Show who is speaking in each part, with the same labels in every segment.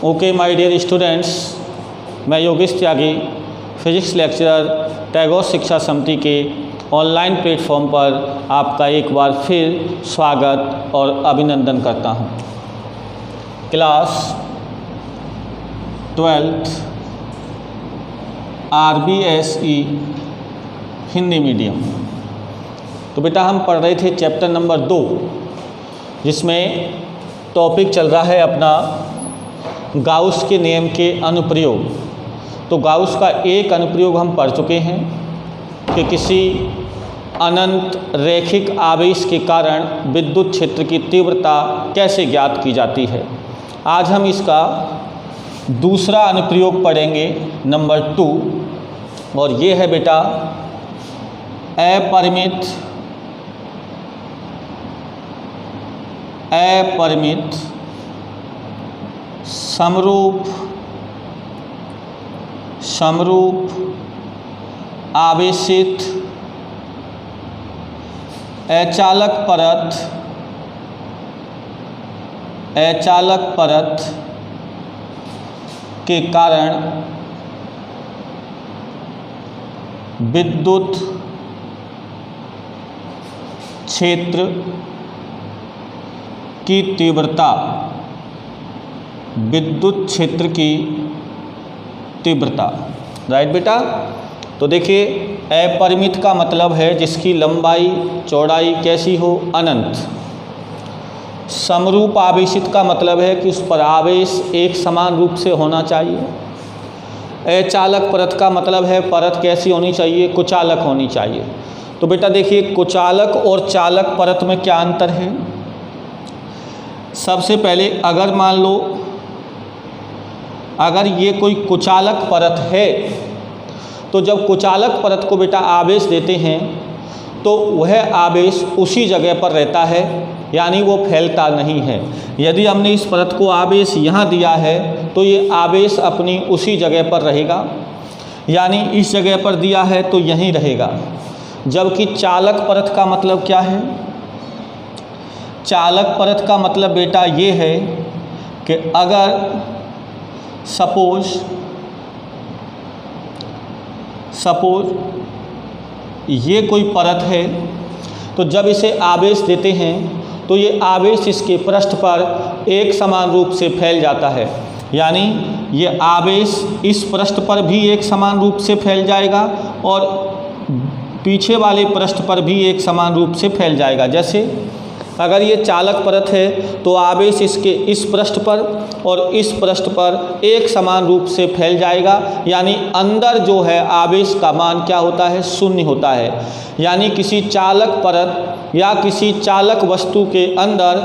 Speaker 1: Okay my dear students, मैं योगेश त्यागी physics lecturer Tagore शिक्षा समिति के ऑनलाइन प्लेटफॉर्म पर आपका एक बार फिर स्वागत और अभिनंदन करता हूं। Class 12th RBSE Hindi medium. तो बेटा हम पढ़ रहे थे चैप्टर नंबर 2, जिसमें टॉपिक चल रहा है अपना गाउस के नियम के अनुप्रयोग। तो गाउस का एक अनुप्रयोग हम पढ़ चुके हैं कि किसी अनंत रैखिक आवेश के कारण विद्युत क्षेत्र की तीव्रता कैसे ज्ञात की जाती है। आज हम इसका दूसरा अनुप्रयोग पढ़ेंगे, नंबर 2, और ये है बेटा अपरिमित समरूप आवेशित अचालक परत के कारण विद्युत क्षेत्र की तीव्रता, राइट बेटा। तो देखिए, अपरिमित का मतलब है जिसकी लंबाई चौड़ाई कैसी हो, अनंत। समरूप आवेशित का मतलब है कि उस पर आवेश एक समान रूप से होना चाहिए। अचालक परत का मतलब है परत कैसी होनी चाहिए, कुचालक होनी चाहिए। तो बेटा देखिए, कुचालक और चालक परत में क्या अंतर है। सबसे पहले अगर मान लो अगर ये कोई कुचालक परत है, तो जब कुचालक परत को बेटा आवेश देते हैं तो वह आवेश उसी जगह पर रहता है, यानी वो फैलता नहीं है। यदि हमने इस परत को आवेश यहाँ दिया है तो ये आवेश अपनी उसी जगह पर रहेगा, यानी इस जगह पर दिया है तो यहीं रहेगा। जबकि चालक परत का मतलब क्या है। चालक परत का मतलब बेटा ये है कि अगर सपोज ये कोई परत है, तो जब इसे आवेश देते हैं तो ये आवेश इसके पृष्ठ पर एक समान रूप से फैल जाता है, यानी ये आवेश इस पृष्ठ पर भी एक समान रूप से फैल जाएगा और पीछे वाले पृष्ठ पर भी एक समान रूप से फैल जाएगा। जैसे अगर ये चालक परत है तो आवेश इसके इस पृष्ठ पर और इस पृष्ठ पर एक समान रूप से फैल जाएगा, यानी अंदर जो है आवेश का मान क्या होता है, शून्य होता है। यानी किसी चालक परत या किसी चालक वस्तु के अंदर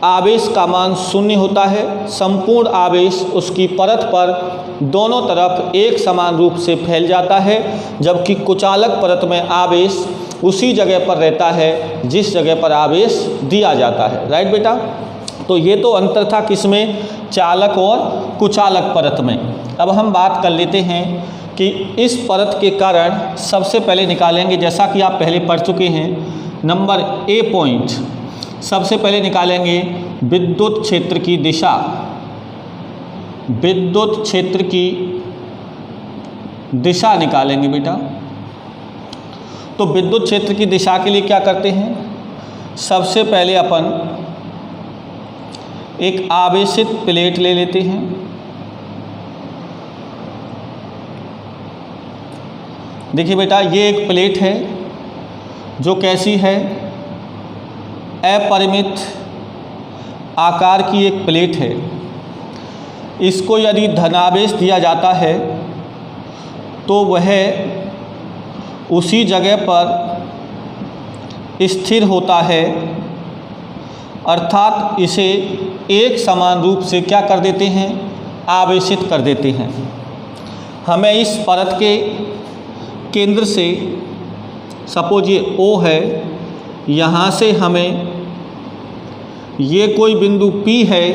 Speaker 1: आवेश का मान शून्य होता है। संपूर्ण आवेश उसकी परत पर दोनों तरफ एक समान रूप से फैल जाता है, जबकि कुचालक परत में आवेश उसी जगह पर रहता है जिस जगह पर आवेश दिया जाता है, राइट बेटा। तो ये तो अंतर था किसमें, चालक और कुचालक परत में। अब हम बात कर लेते हैं कि इस परत के कारण सबसे पहले निकालेंगे, जैसा कि आप पहले पढ़ चुके हैं, नंबर ए पॉइंट। सबसे पहले निकालेंगे विद्युत क्षेत्र की दिशा। विद्युत क्षेत्र की दिशा निकालेंगे बेटा। तो विद्युत क्षेत्र की दिशा के लिए क्या करते हैं, सबसे पहले अपन एक आवेशित प्लेट ले लेते हैं। देखिए बेटा, ये एक प्लेट है जो कैसी है, अपरिमित आकार की एक प्लेट है। इसको यदि धनावेश दिया जाता है तो वह उसी जगह पर स्थिर होता है, अर्थात इसे एक समान रूप से क्या कर देते हैं, आवेशित कर देते हैं। हमें इस परत के केंद्र से, सपोज ये O है, यहाँ से हमें ये कोई बिंदु P है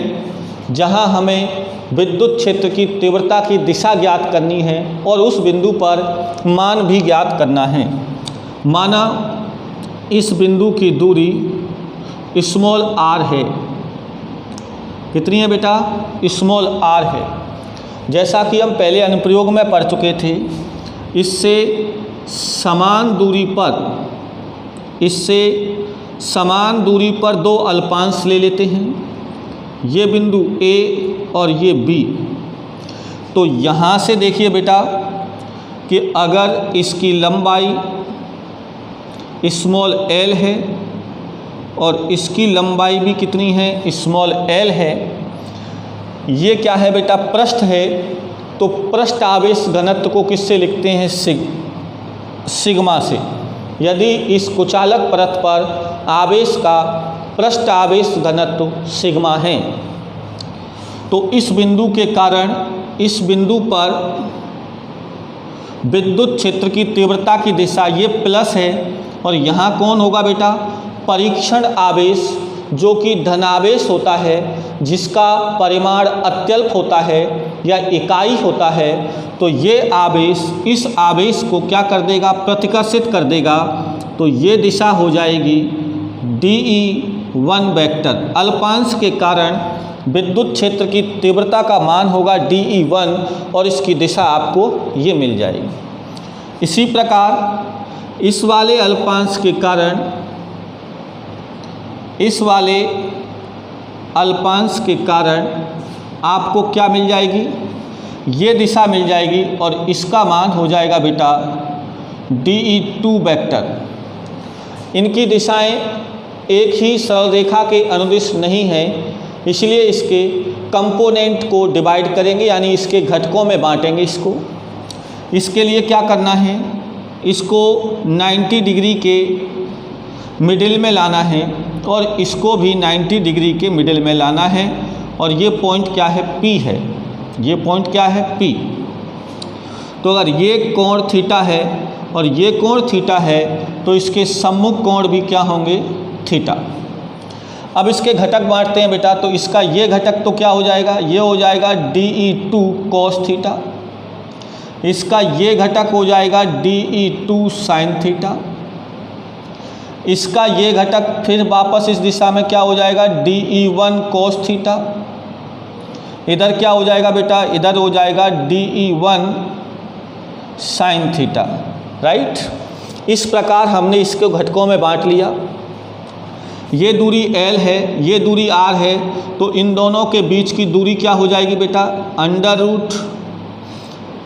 Speaker 1: जहाँ हमें विद्युत क्षेत्र की तीव्रता की दिशा ज्ञात करनी है और उस बिंदु पर मान भी ज्ञात करना है। माना इस बिंदु की दूरी स्मॉल r है। कितनी है बेटा? स्मॉल r है। जैसा कि हम पहले अनुप्रयोग में पढ़ चुके थे, इससे समान दूरी पर दो अल्पांश ले लेते हैं, ये बिंदु A और ये B। तो यहाँ से देखिए बेटा कि अगर इसकी लंबाई स्मॉल l है और इसकी लंबाई भी कितनी है? स्मॉल l है। ये क्या है बेटा? पृष्ठ है। तो पृष्ठ आवेश घनत्व को किससे लिखते हैं? सिग्मा से। यदि इस कुचालक परत पर आवेश का पृष्ठ आवेश घनत्व सिग्मा है, तो इस बिंदु के कारण इस बिंदु पर विद्युत क्षेत्र की तीव्रता की दिशा ये प्लस है, और यहाँ कौन होगा बेटा? परीक्षण आवेश, जो कि धनावेश होता है, जिसका परिमाण अत्यल्प होता है या इकाई होता है। तो ये आवेश इस आवेश को क्या कर देगा? प्रतिकर्षित कर देगा। तो ये दिशा हो जाएगी DE1 वेक्टर। अल्पांश के कारण विद्युत क्षेत्र की तीव्रता का मान होगा DE1 और इसकी दिशा आपको ये मिल जाएगी। इसी प्रकार इस वाले अल्पांश के कारण आपको क्या मिल जाएगी? ये दिशा मिल जाएगी और इसका मान हो जाएगा बेटा DE2 वेक्टर। इनकी दिशाएं एक ही सरल रेखा के अनुदिश नहीं हैं, इसलिए इसके कंपोनेंट को डिवाइड करेंगे, यानी इसके घटकों में बांटेंगे इसको। इसके लिए क्या करना है? इसको 90 डिग्री के मिडिल में लाना है और इसको भी 90 डिग्री के मिडिल में लाना है। और ये पॉइंट क्या है? P है। ये पॉइंट क्या है? P। तो अगर ये कोण थीटा है और ये कोण थीटा है, तो इसके सम्मुख कोण भी क्या होंगे? थीटा। अब इसके घटक बांटते हैं बेटा। तो इसका ये घटक तो क्या हो जाएगा? ये हो जाएगा DE2 cos थीटा। इसका ये घटक हो जाएगा DE2 sin थीटा। इसका ये घटक फिर वापस इस दिशा में क्या हो जाएगा? DE1 cos theta. इधर क्या हो जाएगा बेटा? इधर हो जाएगा DE1 sin थीटा। राइट। इस प्रकार हमने इसके घटकों में बांट लिया। ये दूरी L है, ये दूरी R है, तो इन दोनों के बीच की दूरी क्या हो जाएगी बेटा?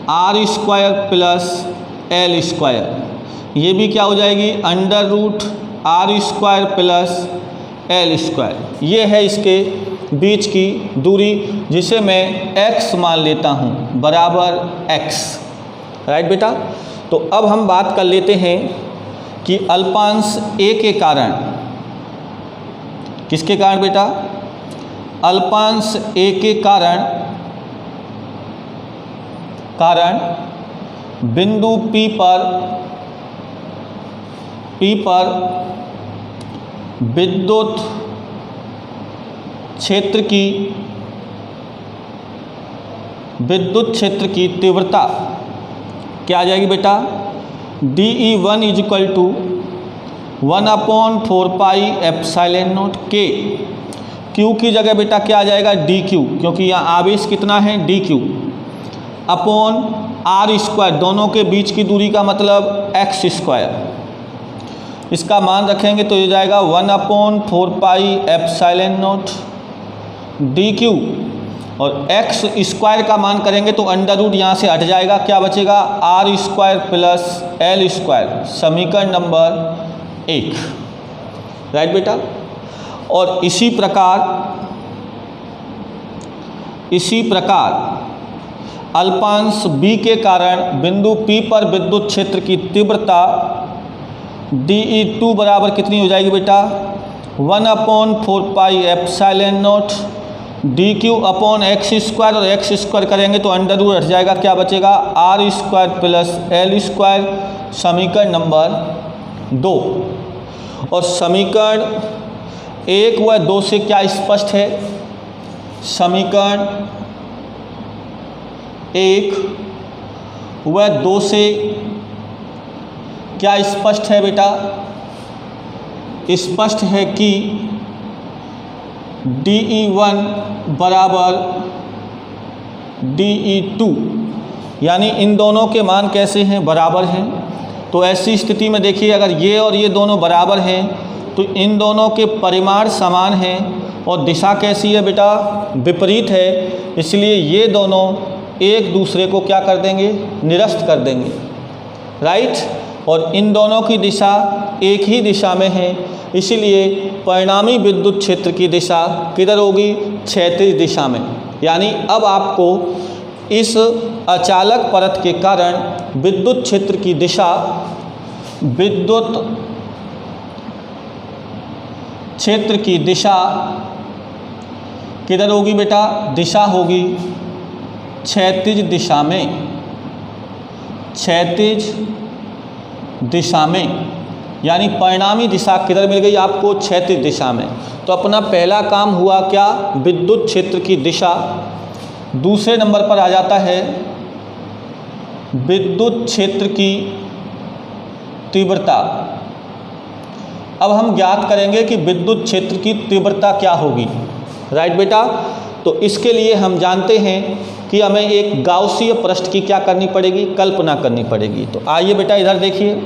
Speaker 1: √r² plus L²। ये भी क्या हो जाएगी? √r² plus L²। ये है इसके बीच की दूरी, जिसे मैं x मान लेता हूँ बराबर x। राइट बेटा। तो अब हम बात कर लेते हैं कि अल्पांश A के कारण, किसके कारण बेटा? अल्पांश A के कारण बिंदु P पर विद्युत क्षेत्र की तीव्रता क्या आ जाएगी बेटा? DE1 = 1/4πε0 K। Q की जगह बेटा क्या आ जाएगा? DQ, क्योंकि यहाँ आवेश कितना है? DQ upon r²। दोनों के बीच की दूरी का मतलब x²। इसका मान रखेंगे तो ये जाएगा 1/4πε0 DQ, और x² का मान करेंगे तो अंडर रूट यहाँ से हट जाएगा, क्या बचेगा? r² plus L²। समीकरण नंबर 1। राइट बेटा। और इसी प्रकार अल्पांश B के कारण बिंदु P पर विद्युत क्षेत्र की तीव्रता DE2 बराबर कितनी हो जाएगी बेटा? 1/4πε0 DQ अपॉन x², और x² करेंगे तो अंडर रूट हट जाएगा, क्या बचेगा? r² plus L²। समीकरण नंबर 2। और समीकरण 1 व 2 से क्या स्पष्ट है? समीकरण 1 व 2 से क्या स्पष्ट है बेटा? स्पष्ट है कि DE1 बराबर DE2, यानी इन दोनों के मान कैसे हैं, बराबर हैं। तो ऐसी स्थिति में देखिए अगर ये और ये दोनों बराबर हैं तो इन दोनों के परिमाण समान हैं और दिशा कैसी है बेटा, विपरीत है, इसलिए ये दोनों एक दूसरे को क्या कर देंगे, निरस्त कर देंगे, राइट। और इन दोनों की दिशा एक ही दिशा में है, इसीलिए परिणामी विद्युत क्षेत्र की दिशा किधर होगी, क्षैतिज दिशा में। यानी अब आपको इस अचालक परत के कारण विद्युत क्षेत्र की दिशा, विद्युत क्षेत्र की दिशा किधर होगी बेटा, दिशा होगी क्षैतिज दिशा में, क्षैतिज दिशा में। यानी परिणामी दिशा किधर मिल गई आपको, क्षैतिज दिशा में। तो अपना पहला काम हुआ क्या, विद्युत क्षेत्र की दिशा। दूसरे नंबर पर आ जाता है विद्युत क्षेत्र की तीव्रता। अब हम ज्ञात करेंगे कि विद्युत क्षेत्र की तीव्रता क्या होगी, राइट बेटा। तो इसके लिए हम जानते हैं कि हमें एक गाउसीय पृष्ठ की क्या करनी पड़ेगी, कल्पना करनी पड़ेगी। तो आइए बेटा इधर देखिए,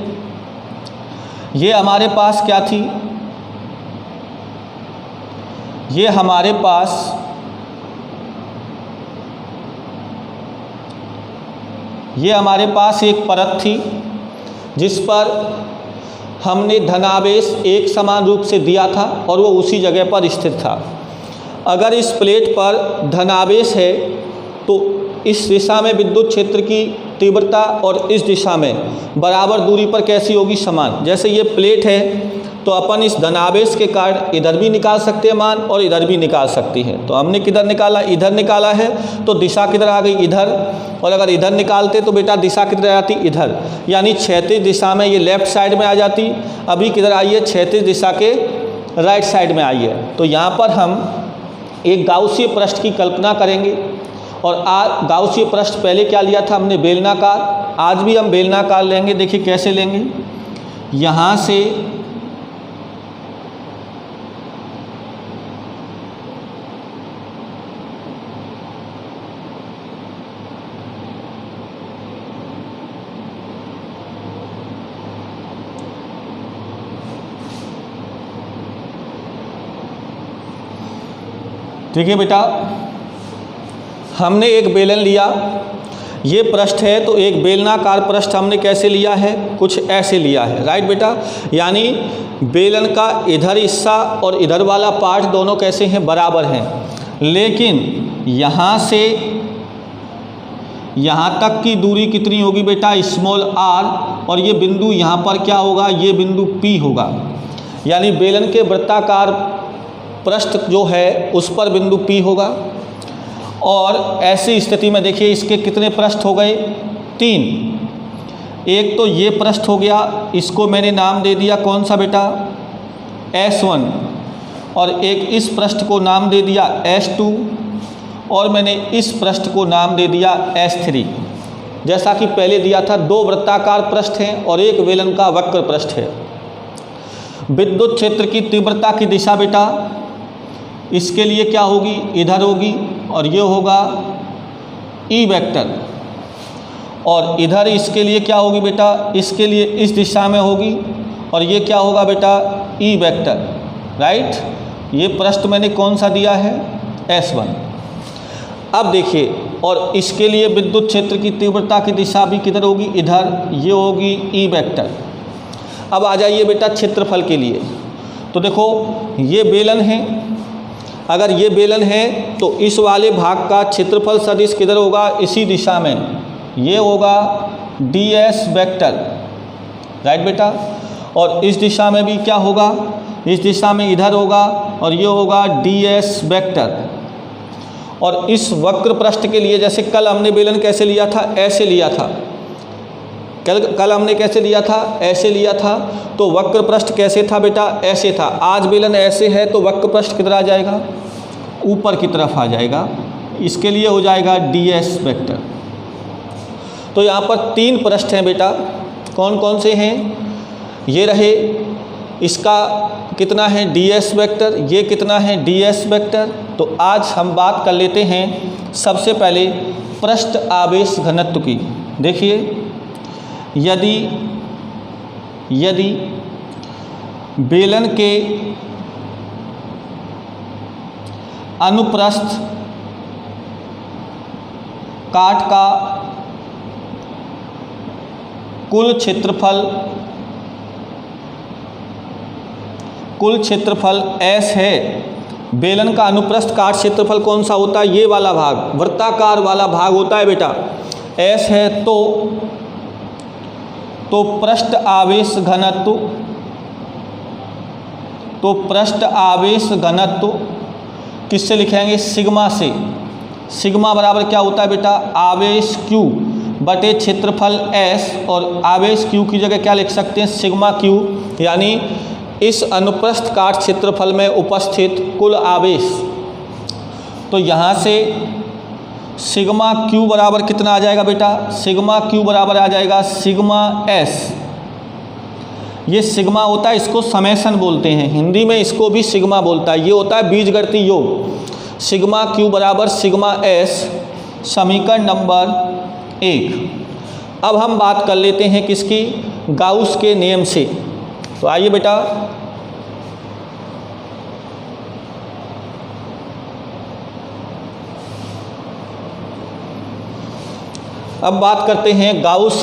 Speaker 1: ये हमारे पास क्या थी, ये हमारे पास एक परत थी जिस पर हमने धनावेश एक समान रूप से दिया था और वो उसी जगह पर स्थित था। अगर इस प्लेट पर धनावेश है तो इस दिशा में विद्युत क्षेत्र की तीव्रता और इस दिशा में बराबर दूरी पर कैसी होगी, समान। जैसे ये प्लेट है तो अपन इस धनावेश के कारण इधर भी निकाल सकते हैं मान और इधर भी निकाल सकती है। तो हमने किधर निकाला, इधर निकाला है, तो दिशा किधर आ गई, इधर। और अगर इधर निकालते तो बेटा दिशा किधर आ जाती, इधर। यानी क्षैतिज दिशा में ये लेफ्ट साइड में आ जाती, अभी किधर आई है, क्षैतिज दिशा के राइट साइड में आई है। तो यहाँ पर हम एक गाउसीय पृष्ठ की कल्पना करेंगे। और गाउसीय पृष्ठ पहले क्या लिया था हमने, बेलनाकार। आज भी हम बेलनाकार लेंगे। देखिए कैसे लेंगे, यहाँ से ठीक है बेटा, हमने एक बेलन लिया, ये पृष्ठ है तो एक बेलनाकार पृष्ठ हमने कैसे लिया है, कुछ ऐसे लिया है, राइट बेटा। यानी बेलन का इधर हिस्सा और इधर वाला पार्ट दोनों कैसे हैं, बराबर हैं। लेकिन यहाँ से यहाँ तक की दूरी कितनी होगी बेटा, स्मॉल r, और ये बिंदु यहाँ पर क्या होगा, ये बिंदु P होगा। यानी बेलन के वृत्ताकार पृष्ठ जो है उस पर बिंदु P होगा। और ऐसी स्थिति में देखिए इसके कितने पृष्ठ हो गए, 3। एक तो ये पृष्ठ हो गया, इसको मैंने नाम दे दिया कौन सा बेटा, S1। और एक इस पृष्ठ को नाम दे दिया S2, और मैंने इस पृष्ठ को नाम दे दिया S3। जैसा कि पहले दिया था, 2 वृत्ताकार पृष्ठ हैं और एक बेलन का वक्र पृष्ठ है। विद्युत क्षेत्र की तीव्रता की दिशा बेटा इसके लिए क्या होगी, इधर होगी, और ये होगा E वेक्टर। और इधर इसके लिए क्या होगी बेटा, इसके लिए इस दिशा में होगी, और ये क्या होगा बेटा, E वेक्टर, राइट। ये पृष्ठ मैंने कौन सा दिया है, S1। अब देखिए, और इसके लिए विद्युत क्षेत्र की तीव्रता की दिशा भी किधर होगी, इधर, ये होगी E वेक्टर। अब आ जाइए बेटा क्षेत्रफल के लिए। तो देखो ये बेलन है, अगर ये बेलन है तो इस वाले भाग का क्षेत्रफल सदिश किधर होगा, इसी दिशा में, ये होगा ds वेक्टर, राइट बेटा। और इस दिशा में भी क्या होगा, इस दिशा में इधर होगा, और ये होगा ds वेक्टर। और इस वक्र पृष्ठ के लिए, जैसे कल हमने बेलन कैसे लिया था, ऐसे लिया था, कल हमने कैसे लिया था, ऐसे लिया था। तो वक्र पृष्ठ कैसे था बेटा, ऐसे था। आज बेलन ऐसे है तो वक्र पृष्ठ किधर आ जाएगा, ऊपर की तरफ आ जाएगा। इसके लिए हो जाएगा ds वेक्टर। तो यहाँ पर 3 पृष्ठ हैं बेटा, कौन कौन से हैं, ये रहे इसका कितना है ds वेक्टर, ये कितना है ds वेक्टर। तो आज हम बात कर लेते हैं सबसे पहले पृष्ठ आवेश घनत्व की। देखिए यदि बेलन के अनुप्रस्थ काट का कुल क्षेत्रफल S है। बेलन का अनुप्रस्थ काट क्षेत्रफल कौन सा होता है, ये वाला भाग, वृत्ताकार वाला भाग होता है बेटा, S है। तो पृष्ठ आवेश घनत्व किससे लिखेंगे, सिग्मा से। सिग्मा बराबर क्या होता है बेटा, आवेश Q बटे क्षेत्रफल S, और आवेश Q की जगह क्या लिख सकते हैं, सिग्मा Q, यानी इस अनुप्रस्थ काट क्षेत्रफल में उपस्थित कुल आवेश। तो यहाँ से सिग्मा Q बराबर कितना आ जाएगा बेटा, सिग्मा Q बराबर आ जाएगा सिग्मा S। ये सिग्मा होता है, इसको समेशन बोलते हैं, हिंदी में इसको भी सिग्मा बोलता है, ये होता है बीजगणितीय योग। सिग्मा Q बराबर सिग्मा S, समीकरण नंबर 1। अब हम बात कर लेते हैं किसकी, गाउस के नियम से। तो आइए बेटा, अब बात करते हैं गाउस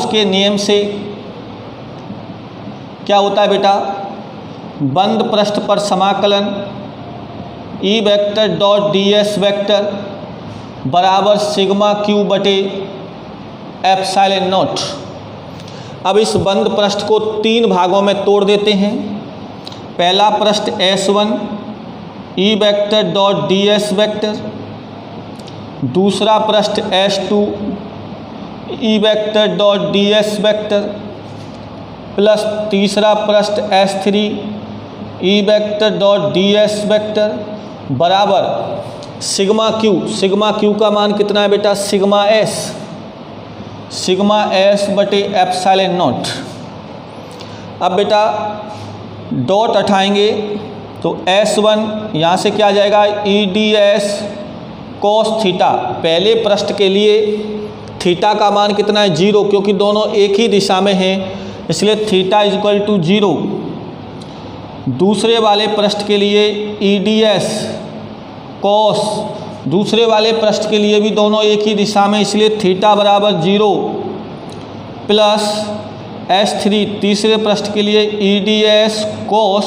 Speaker 1: के नियम से। क्या होता है बेटा, बंद पृष्ठ पर समाकलन E vector dot ds vector बराबर सिग्मा Q बटे एप्सिलॉन नॉट। अब इस बंद पृष्ठ को 3 भागों में तोड़ देते हैं। पहला पृष्ठ S1 E vector dot ds vector, दूसरा पृष्ठ S2 E vector dot ds vector, plus तीसरा पृष्ठ S3 E vector dot ds vector बराबर सिग्मा Q का मान कितना है बेटा, सिग्मा S बटे एप्सिलॉन नॉट। अब बेटा डॉट हटाएंगे तो S1 यहाँ से क्या आ जाएगा, EDS cos थीटा। पहले पृष्ठ के लिए थीटा का मान कितना है, 0, क्योंकि दोनों एक ही दिशा में हैं, इसलिए थीटा इज इक्वल टू 0। दूसरे वाले पृष्ठ के लिए EDS cos, दूसरे वाले पृष्ठ के लिए भी दोनों एक ही दिशा में, इसलिए थीटा बराबर 0, प्लस S3 तीसरे पृष्ठ के लिए EDS cos,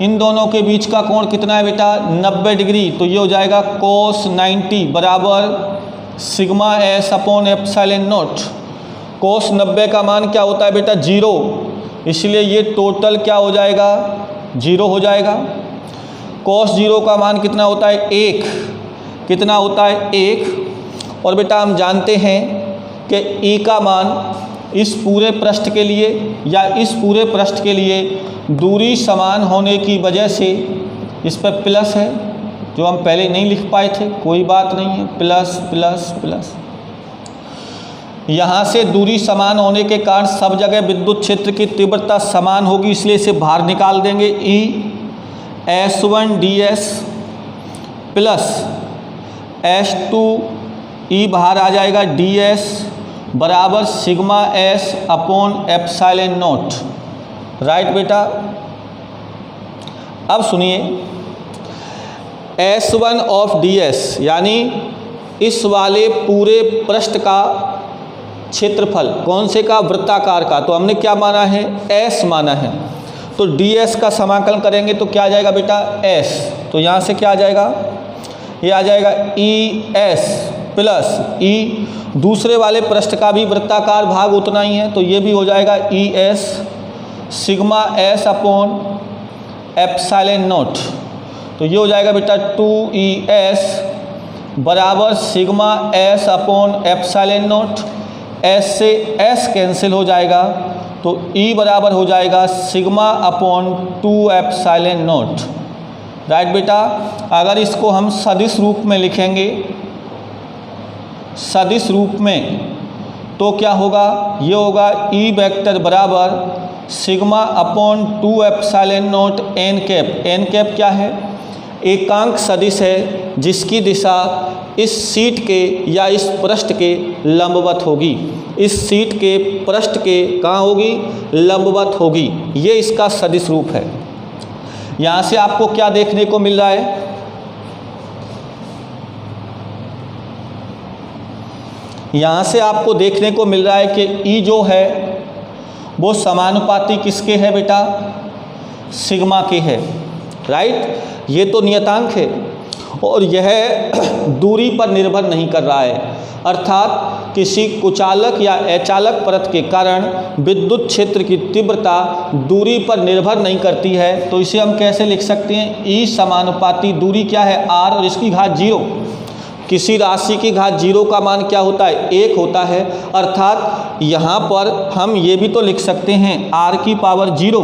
Speaker 1: इन दोनों के बीच का कोण कितना है बेटा, 90 डिग्री। तो ये हो जाएगा cos 90 बराबर sigma S upon epsilon not. cos 90 का मान क्या होता है बेटा, 0, इसलिए ये टोटल क्या हो जाएगा, 0 हो जाएगा। cos 0 का मान कितना होता है, 1, कितना होता है, 1। और बेटा हम जानते हैं कि E का मान इस पूरे पृष्ठ के लिए या इस पूरे पृष्ठ के लिए दूरी समान होने की वजह से इस पर प्लस है, जो हम पहले नहीं लिख पाए थे, कोई बात नहीं है, प्लस प्लस प्लस। यहाँ से दूरी समान होने के कारण सब जगह विद्युत क्षेत्र की तीव्रता समान होगी, इसलिए इसे बाहर निकाल देंगे। E S1 ds plus S2 E बाहर आ जाएगा ds बराबर sigma S upon epsilon not. Right बेटा। अब सुनिए, S1 ऑफ ds यानी इस वाले पूरे पृष्ठ का क्षेत्रफल, कौन से का, वृत्ताकार का, तो हमने क्या माना है, S माना है। तो ds का समाकलन करेंगे तो क्या आ जाएगा बेटा, S। तो यहाँ से क्या आ जाएगा, ये आ जाएगा ES प्लस E, दूसरे वाले पृष्ठ का भी वृत्ताकार भाग उतना ही है, तो ये भी हो जाएगा ES sigma S upon epsilon not. तो ये हो जाएगा बेटा 2ES बराबर sigma S upon epsilon not. S से S कैंसिल हो जाएगा, तो E बराबर हो जाएगा sigma upon 2 epsilon not. Right बेटा। अगर इसको हम सदिश रूप में लिखेंगे, सदिश रूप में, तो क्या होगा, ये होगा ई वेक्टर बराबर sigma upon 2 epsilon naught n cap. N cap क्या है, एकांक सदिश है जिसकी दिशा इस शीट के या इस पृष्ठ के लंबवत होगी। इस शीट के पृष्ठ के कहाँ होगी, लंबवत होगी। ये इसका सदिश रूप है। यहाँ से आपको क्या देखने को मिल रहा है, यहाँ से आपको देखने को मिल रहा है कि ई जो है वो समानुपाती किसके है बेटा, सिग्मा के है, राइट। ये तो नियतांक है और यह दूरी पर निर्भर नहीं कर रहा है, अर्थात किसी कुचालक या अचालक परत के कारण विद्युत क्षेत्र की तीव्रता दूरी पर निर्भर नहीं करती है। तो इसे हम कैसे लिख सकते हैं, ई समानुपाती दूरी क्या है, आर, और इसकी घात 0। किसी राशि की घात 0 का मान क्या होता है, 1 होता है। अर्थात यहाँ पर हम ये भी तो लिख सकते हैं r की पावर 0।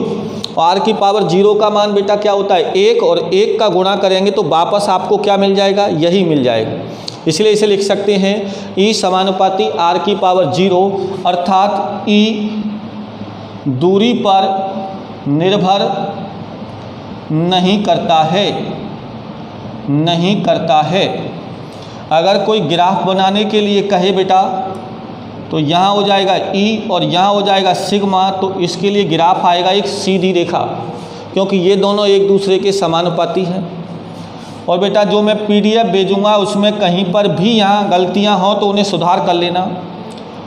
Speaker 1: r की पावर 0 का मान बेटा क्या होता है, 1, और 1 का गुणा करेंगे तो वापस आपको क्या मिल जाएगा, यही मिल जाएगा। इसलिए इसे लिख सकते हैं e समानुपाती r की पावर 0, अर्थात e दूरी पर निर्भर नहीं करता है, नहीं करता है। अगर कोई ग्राफ बनाने के लिए कहे बेटा तो यहाँ हो जाएगा ई और यहाँ हो जाएगा सिग्मा, तो इसके लिए ग्राफ आएगा एक सीधी रेखा, क्योंकि ये दोनों एक दूसरे के समानुपाती हैं। और बेटा जो मैं PDF भेजूँगा उसमें कहीं पर भी यहाँ गलतियाँ हों तो उन्हें सुधार कर लेना।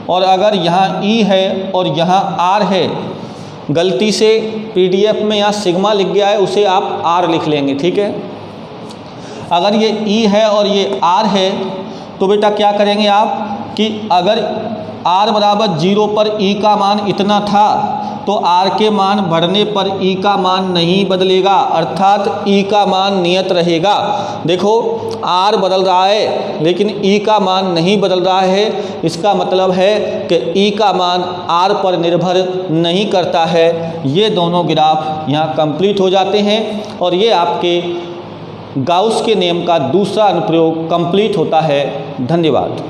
Speaker 1: और अगर यहाँ ई है और यहाँ आर है, गलती से PDF में यहाँ सिग्मा लिख गया है, उसे आप आर लिख लेंगे, ठीक है। अगर ये ई है और ये आर है तो बेटा क्या करेंगे आप कि अगर r बराबर 0 पर e का मान इतना था तो r के मान बढ़ने पर e का मान नहीं बदलेगा, अर्थात e का मान नियत रहेगा। देखो r बदल रहा है लेकिन e का मान नहीं बदल रहा है, इसका मतलब है कि e का मान r पर निर्भर नहीं करता है। ये दोनों ग्राफ यहाँ कंप्लीट हो जाते हैं और ये आपके गाउस के नियम का दूसरा अनुप्रयोग कंप्लीट होता है। धन्यवाद।